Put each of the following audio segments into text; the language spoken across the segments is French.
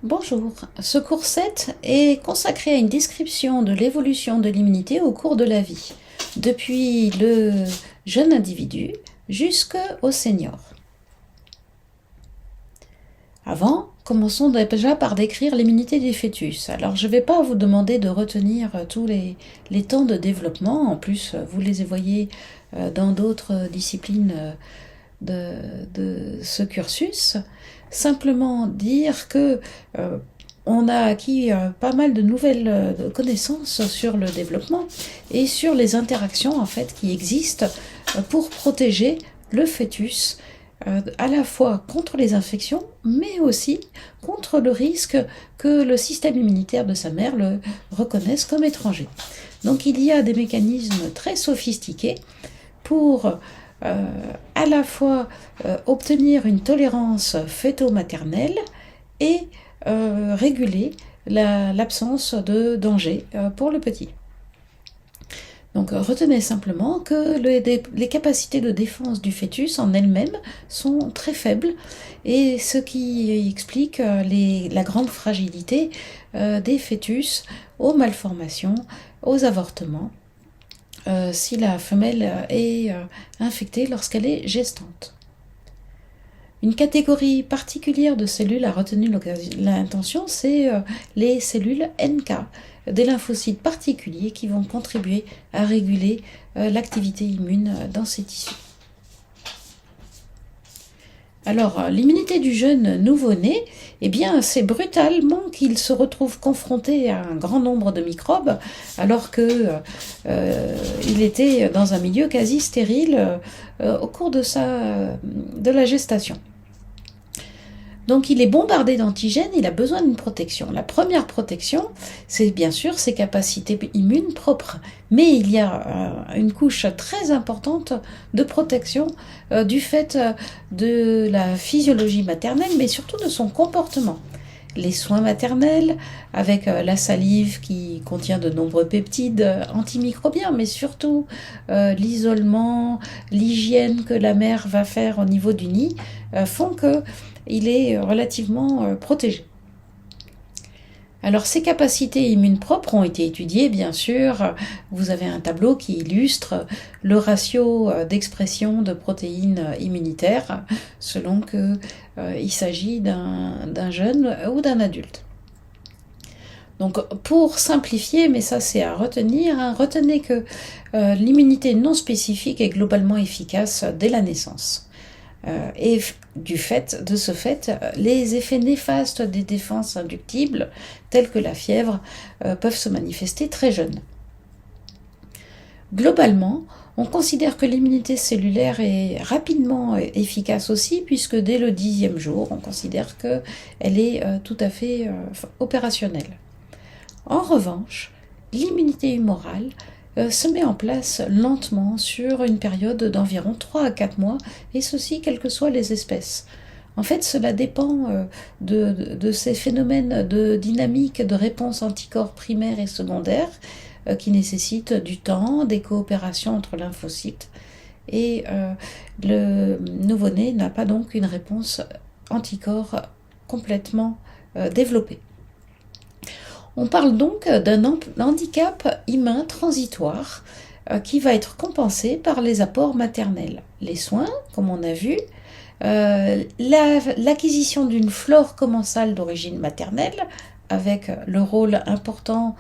Bonjour, ce cours 7 est consacré à une description de l'évolution de l'immunité au cours de la vie, depuis le jeune individu jusqu'au senior. Avant, commençons déjà par décrire l'immunité des fœtus. Alors je ne vais pas vous demander de retenir tous les temps de développement, en plus vous les voyez dans d'autres disciplines de ce cursus. Simplement dire que on a acquis pas mal de nouvelles connaissances sur le développement et sur les interactions en fait qui existent pour protéger le fœtus à la fois contre les infections, mais aussi contre le risque que le système immunitaire de sa mère le reconnaisse comme étranger. Donc il y a des mécanismes très sophistiqués pour à la fois obtenir une tolérance fœto-maternelle et réguler l'absence de danger pour le petit. Donc retenez simplement que les capacités de défense du fœtus en elles-mêmes sont très faibles, et ce qui explique la grande fragilité des fœtus aux malformations, aux avortements, si la femelle est infectée lorsqu'elle est gestante. Une catégorie particulière de cellules a retenu l'attention, c'est les cellules NK, des lymphocytes particuliers qui vont contribuer à réguler l'activité immune dans ces tissus. Alors, l'immunité du jeune nouveau-né, eh bien, c'est brutalement qu'il se retrouve confronté à un grand nombre de microbes, alors qu'il était dans un milieu quasi stérile au cours de la gestation. Donc il est bombardé d'antigènes, il a besoin d'une protection. La première protection, c'est bien sûr ses capacités immunes propres, mais il y a une couche très importante de protection du fait de la physiologie maternelle, mais surtout de son comportement. Les soins maternels, avec la salive qui contient de nombreux peptides antimicrobiens, mais surtout l'isolement, l'hygiène que la mère va faire au niveau du nid, font qu'il est relativement protégé. Alors ces capacités immunes propres ont été étudiées, bien sûr. Vous avez un tableau qui illustre le ratio d'expression de protéines immunitaires selon qu'il s'agit d'un jeune ou d'un adulte. Donc pour simplifier, mais ça c'est à retenir, retenez que l'immunité non spécifique est globalement efficace dès la naissance. Et de ce fait, les effets néfastes des défenses inductibles, tels que la fièvre, peuvent se manifester très jeunes. Globalement, on considère que l'immunité cellulaire est rapidement efficace aussi, puisque dès le 10e jour, on considère qu'elle est tout à fait opérationnelle. En revanche, l'immunité humorale se met en place lentement sur une période d'environ 3 à 4 mois, et ceci quelles que soient les espèces. En fait, cela dépend de ces phénomènes de dynamique de réponse anticorps primaires et secondaires qui nécessitent du temps, des coopérations entre lymphocytes, et le nouveau-né n'a pas donc une réponse anticorps complètement développée. On parle donc d'un handicap humain transitoire qui va être compensé par les apports maternels. Les soins, comme on a vu, l'acquisition d'une flore commensale d'origine maternelle, avec le rôle important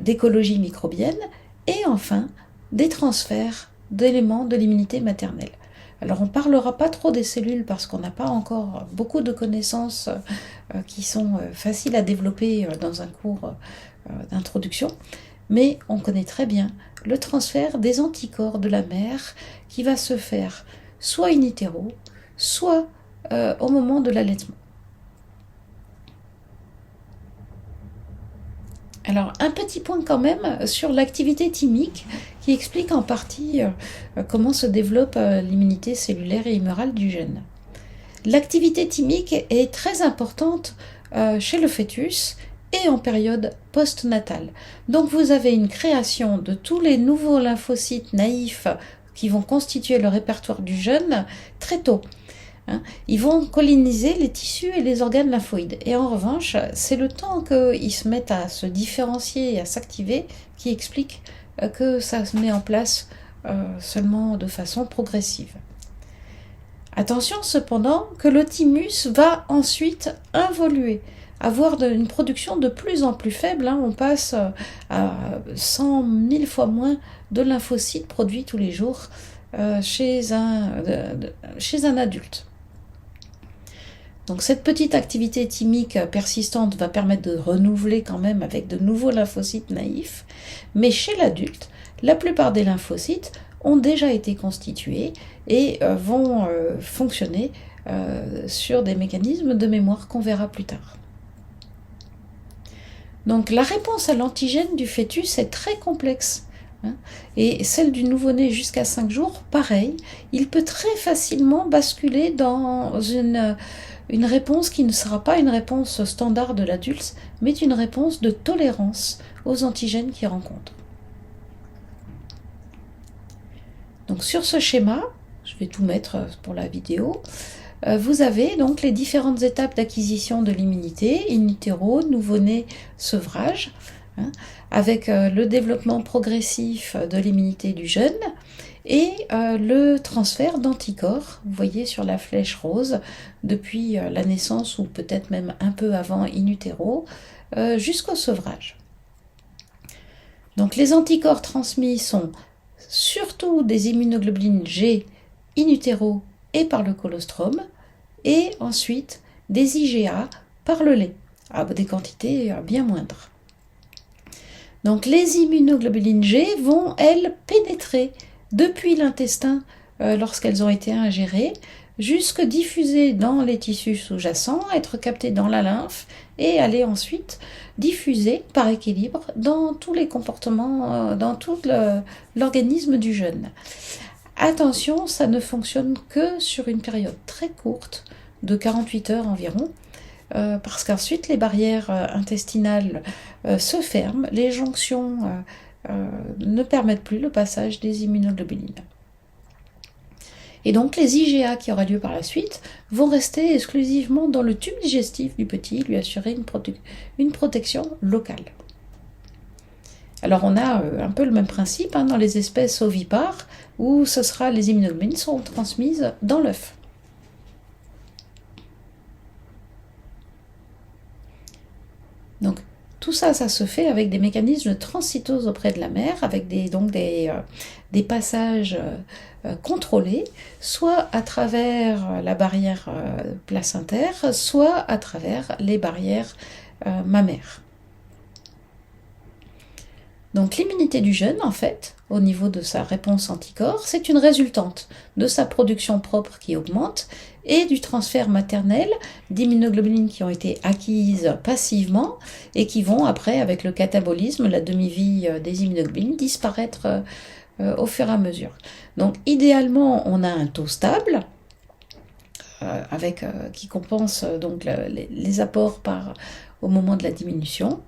d'écologie microbienne, et enfin des transferts d'éléments de l'immunité maternelle. Alors on ne parlera pas trop des cellules parce qu'on n'a pas encore beaucoup de connaissances qui sont faciles à développer dans un cours d'introduction, mais on connaît très bien le transfert des anticorps de la mère qui va se faire soit in utero, soit au moment de l'allaitement. Alors, un petit point quand même sur l'activité thymique qui explique en partie comment se développe l'immunité cellulaire et humorale du jeune. L'activité thymique est très importante chez le fœtus et en période postnatale. Donc vous avez une création de tous les nouveaux lymphocytes naïfs qui vont constituer le répertoire du jeune très tôt. hein. Ils vont coloniser les tissus et les organes lymphoïdes. Et en revanche, c'est le temps qu'ils se mettent à se différencier et à s'activer qui explique que ça se met en place seulement de façon progressive. Attention cependant que le thymus va ensuite involuer, avoir une production de plus en plus faible. On passe à 100 000 fois moins de lymphocytes produits tous les jours chez un adulte. Donc cette petite activité thymique persistante va permettre de renouveler quand même avec de nouveaux lymphocytes naïfs, mais chez l'adulte, la plupart des lymphocytes ont déjà été constitués et vont fonctionner sur des mécanismes de mémoire qu'on verra plus tard. Donc la réponse à l'antigène du fœtus est très complexe. Et celle du nouveau-né jusqu'à 5 jours, pareil, il peut très facilement basculer dans une réponse qui ne sera pas une réponse standard de l'adulte, mais une réponse de tolérance aux antigènes qu'il rencontre. Donc sur ce schéma, je vais tout mettre pour la vidéo, vous avez donc les différentes étapes d'acquisition de l'immunité, in utero, nouveau-né, sevrage, avec le développement progressif de l'immunité du jeune et le transfert d'anticorps, vous voyez sur la flèche rose, depuis la naissance ou peut-être même un peu avant in utero, jusqu'au sevrage. Donc les anticorps transmis sont surtout des immunoglobulines G in utero et par le colostrum, et ensuite des IgA par le lait, à des quantités bien moindres. Donc les immunoglobulines G vont, elles, pénétrer depuis l'intestin lorsqu'elles ont été ingérées, jusque diffuser dans les tissus sous-jacents, être captées dans la lymphe et aller ensuite diffuser par équilibre dans tous les comportements, dans tout l'organisme du jeune. Attention, ça ne fonctionne que sur une période très courte, de 48 heures environ, parce qu'ensuite les barrières intestinales se ferment, les jonctions ne permettent plus le passage des immunoglobulines. Et donc les IgA qui aura lieu par la suite vont rester exclusivement dans le tube digestif du petit, lui assurer une protection locale. Alors on a un peu le même principe dans les espèces ovipares, où les immunoglobulines seront transmises dans l'œuf. Donc tout ça se fait avec des mécanismes de transcytose auprès de la mère, avec des passages contrôlés, soit à travers la barrière placentaire, soit à travers les barrières mammaires. Donc l'immunité du jeune, en fait, au niveau de sa réponse anticorps, c'est une résultante de sa production propre qui augmente et du transfert maternel d'immunoglobulines qui ont été acquises passivement et qui vont après, avec le catabolisme, la demi-vie des immunoglobulines, disparaître au fur et à mesure. Donc idéalement, on a un taux stable qui compense donc les apports au moment de la diminution.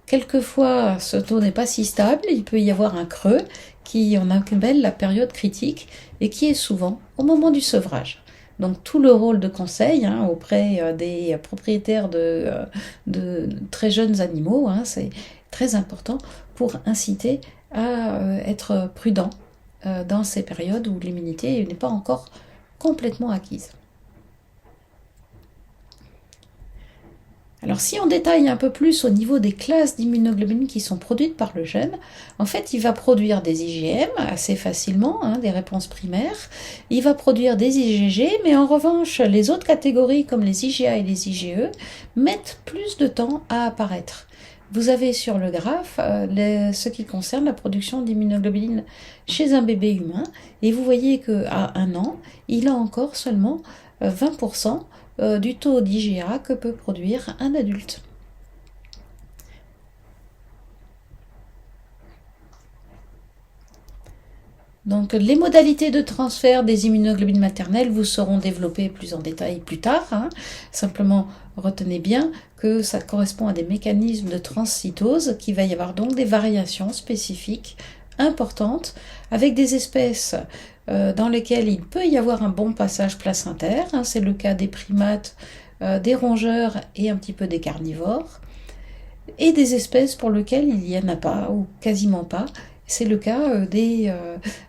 Quelquefois, ce taux n'est pas si stable, il peut y avoir un creux qui en appelle la période critique et qui est souvent au moment du sevrage. Donc tout le rôle de conseil auprès des propriétaires de très jeunes animaux, c'est très important pour inciter à être prudent dans ces périodes où l'immunité n'est pas encore complètement acquise. Alors si on détaille un peu plus au niveau des classes d'immunoglobulines qui sont produites par le jeune, en fait il va produire des IgM assez facilement, des réponses primaires, il va produire des IgG, mais en revanche les autres catégories comme les IgA et les IgE mettent plus de temps à apparaître. Vous avez sur le graphe ce qui concerne la production d'immunoglobulines chez un bébé humain, et vous voyez qu'à 1 an, il a encore seulement 20% du taux d'IgA que peut produire un adulte. Donc les modalités de transfert des immunoglobulines maternelles vous seront développées plus en détail plus tard. Simplement retenez bien que ça correspond à des mécanismes de transcytose, qu'il va y avoir donc des variations spécifiques importantes avec des espèces dans lesquels il peut y avoir un bon passage placentaire, hein, c'est le cas des primates, des rongeurs et un petit peu des carnivores, et des espèces pour lesquelles il n'y en a pas, ou quasiment pas. C'est le cas de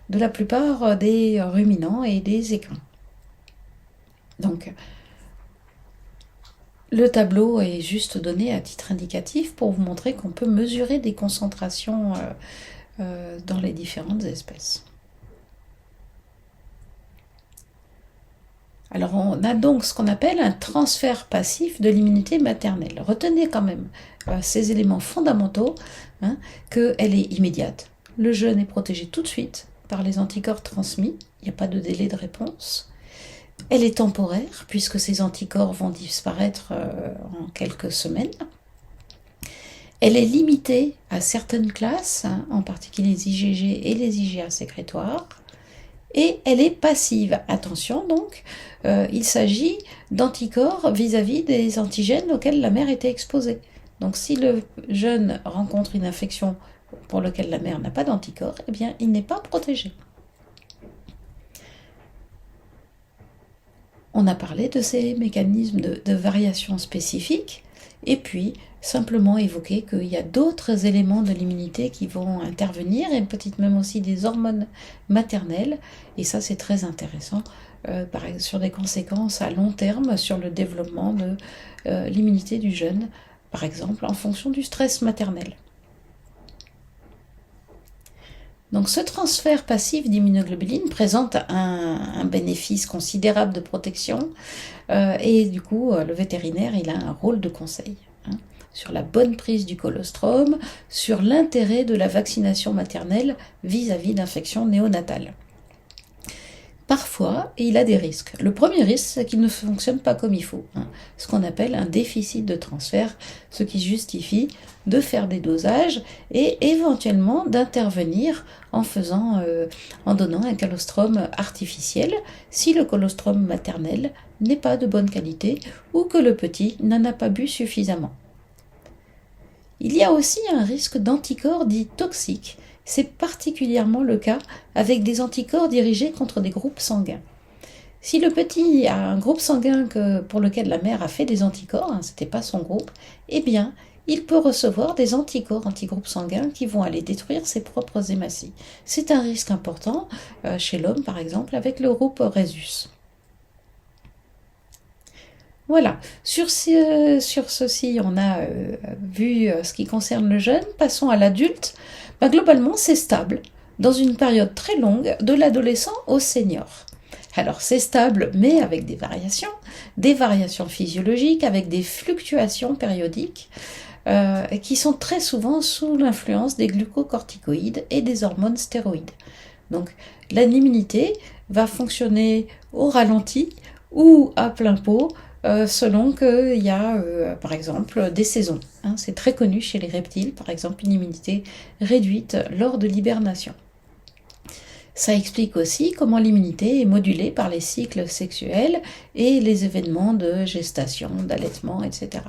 la plupart des ruminants et des équins. Donc, le tableau est juste donné à titre indicatif pour vous montrer qu'on peut mesurer des concentrations dans les différentes espèces. Alors on a donc ce qu'on appelle un transfert passif de l'immunité maternelle. Retenez quand même ces éléments fondamentaux, hein, qu'elle est immédiate. Le jeune est protégé tout de suite par les anticorps transmis, il n'y a pas de délai de réponse. Elle est temporaire puisque ces anticorps vont disparaître en quelques semaines. Elle est limitée à certaines classes, hein, en particulier les IgG et les IgA sécrétoires. Et elle est passive. Attention donc, il s'agit d'anticorps vis-à-vis des antigènes auxquels la mère était exposée. Donc si le jeune rencontre une infection pour laquelle la mère n'a pas d'anticorps, eh bien il n'est pas protégé. On a parlé de ces mécanismes de variation spécifiques, et puis simplement évoquer qu'il y a d'autres éléments de l'immunité qui vont intervenir, et peut-être même aussi des hormones maternelles, et ça c'est très intéressant, sur des conséquences à long terme sur le développement de l'immunité du jeune, par exemple en fonction du stress maternel. Donc ce transfert passif d'immunoglobuline présente un bénéfice considérable de protection, et du coup le vétérinaire il a un rôle de conseil, hein, sur la bonne prise du colostrum, sur l'intérêt de la vaccination maternelle vis-à-vis d'infections néonatales. Parfois, il a des risques. Le premier risque, c'est qu'il ne fonctionne pas comme il faut, hein, ce qu'on appelle un déficit de transfert, ce qui justifie de faire des dosages et éventuellement d'intervenir en donnant un colostrum artificiel si le colostrum maternel n'est pas de bonne qualité ou que le petit n'en a pas bu suffisamment. Il y a aussi un risque d'anticorps dits toxiques. C'est particulièrement le cas avec des anticorps dirigés contre des groupes sanguins. Si le petit a un groupe sanguin pour lequel la mère a fait des anticorps, hein, ce n'était pas son groupe, eh bien, il peut recevoir des anticorps antigroupes sanguins qui vont aller détruire ses propres hématies. C'est un risque important chez l'homme, par exemple, avec le groupe Rhesus. Voilà, sur ceci, on a vu ce qui concerne le jeune. Passons à l'adulte. Globalement, c'est stable, dans une période très longue, de l'adolescent au senior. Alors, c'est stable, mais avec des variations physiologiques, avec des fluctuations périodiques, qui sont très souvent sous l'influence des glucocorticoïdes et des hormones stéroïdes. Donc, l'immunité va fonctionner au ralenti ou à plein pot, selon qu'il y a, par exemple, des saisons. Hein, c'est très connu chez les reptiles, par exemple, une immunité réduite lors de l'hibernation. Ça explique aussi comment l'immunité est modulée par les cycles sexuels et les événements de gestation, d'allaitement, etc.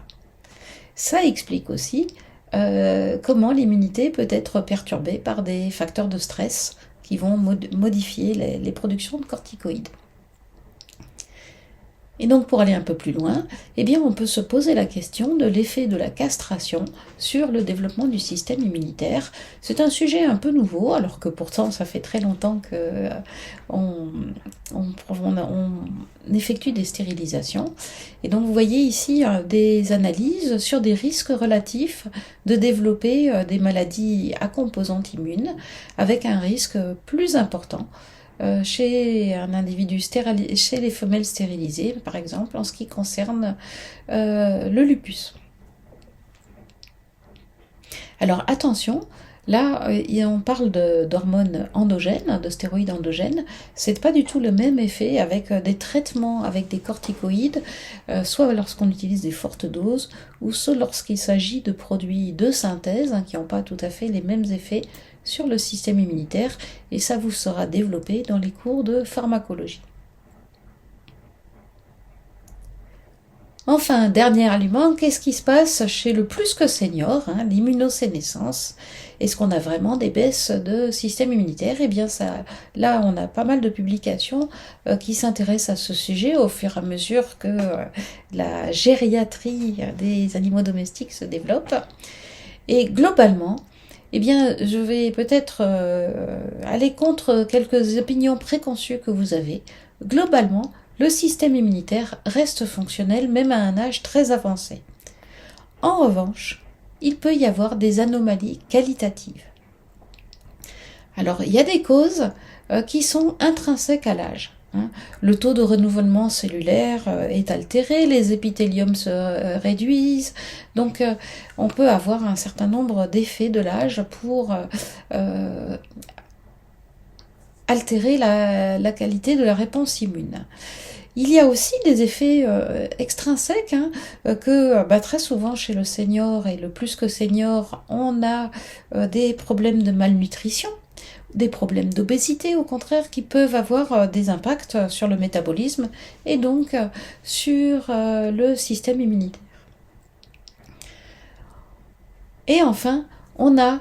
Ça explique aussi comment l'immunité peut être perturbée par des facteurs de stress qui vont modifier les productions de corticoïdes. Et donc pour aller un peu plus loin, eh bien on peut se poser la question de l'effet de la castration sur le développement du système immunitaire. C'est un sujet un peu nouveau, alors que pourtant ça fait très longtemps qu'on effectue des stérilisations. Et donc vous voyez ici des analyses sur des risques relatifs de développer des maladies à composante immune, avec un risque plus important chez un individu chez les femelles stérilisées, par exemple, en ce qui concerne le lupus. Alors attention, là on parle d'hormones endogènes, de stéroïdes endogènes, c'est pas du tout le même effet avec des traitements avec des corticoïdes, soit lorsqu'on utilise des fortes doses, ou soit lorsqu'il s'agit de produits de synthèse, hein, qui n'ont pas tout à fait les mêmes effets sur le système immunitaire, et ça vous sera développé dans les cours de pharmacologie. Enfin, dernier argument, qu'est-ce qui se passe chez le plus que senior, l'immunosénescence? Est-ce qu'on a vraiment des baisses de système immunitaire? Eh bien, là, on a pas mal de publications qui s'intéressent à ce sujet au fur et à mesure que la gériatrie des animaux domestiques se développe. Et globalement, eh bien, je vais peut-être aller contre quelques opinions préconçues que vous avez. Globalement, le système immunitaire reste fonctionnel même à un âge très avancé. En revanche, il peut y avoir des anomalies qualitatives. Alors, il y a des causes qui sont intrinsèques à l'âge. Le taux de renouvellement cellulaire est altéré, les épithéliums se réduisent, donc on peut avoir un certain nombre d'effets de l'âge pour altérer la qualité de la réponse immune. Il y a aussi des effets extrinsèques que très souvent chez le senior et le plus que senior, on a des problèmes de malnutrition, des problèmes d'obésité au contraire qui peuvent avoir des impacts sur le métabolisme et donc sur le système immunitaire. Et enfin, on a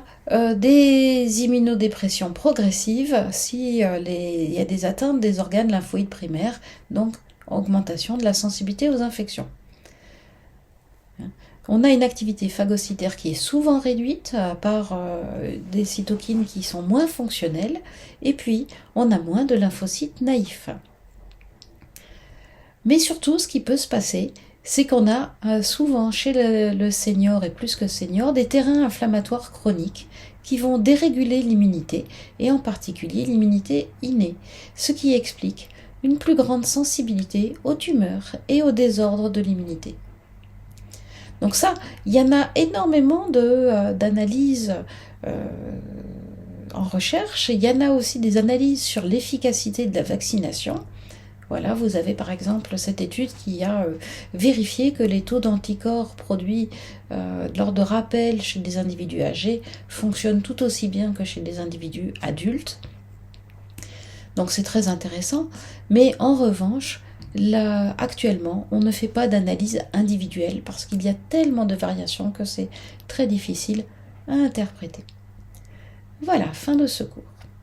des immunodépressions progressives si il y a des atteintes des organes lymphoïdes primaires, donc augmentation de la sensibilité aux infections. On a une activité phagocytaire qui est souvent réduite par des cytokines qui sont moins fonctionnelles, et puis on a moins de lymphocytes naïfs. Mais surtout, ce qui peut se passer, c'est qu'on a souvent chez le senior et plus que senior des terrains inflammatoires chroniques qui vont déréguler l'immunité, et en particulier l'immunité innée, ce qui explique une plus grande sensibilité aux tumeurs et aux désordres de l'immunité. Donc ça, il y en a énormément d'analyses en recherche. Il y en a aussi des analyses sur l'efficacité de la vaccination. Voilà, vous avez par exemple cette étude qui a vérifié que les taux d'anticorps produits lors de rappels chez des individus âgés fonctionnent tout aussi bien que chez des individus adultes. Donc c'est très intéressant, mais en revanche, là, actuellement, on ne fait pas d'analyse individuelle parce qu'il y a tellement de variations que c'est très difficile à interpréter. Voilà, fin de ce cours.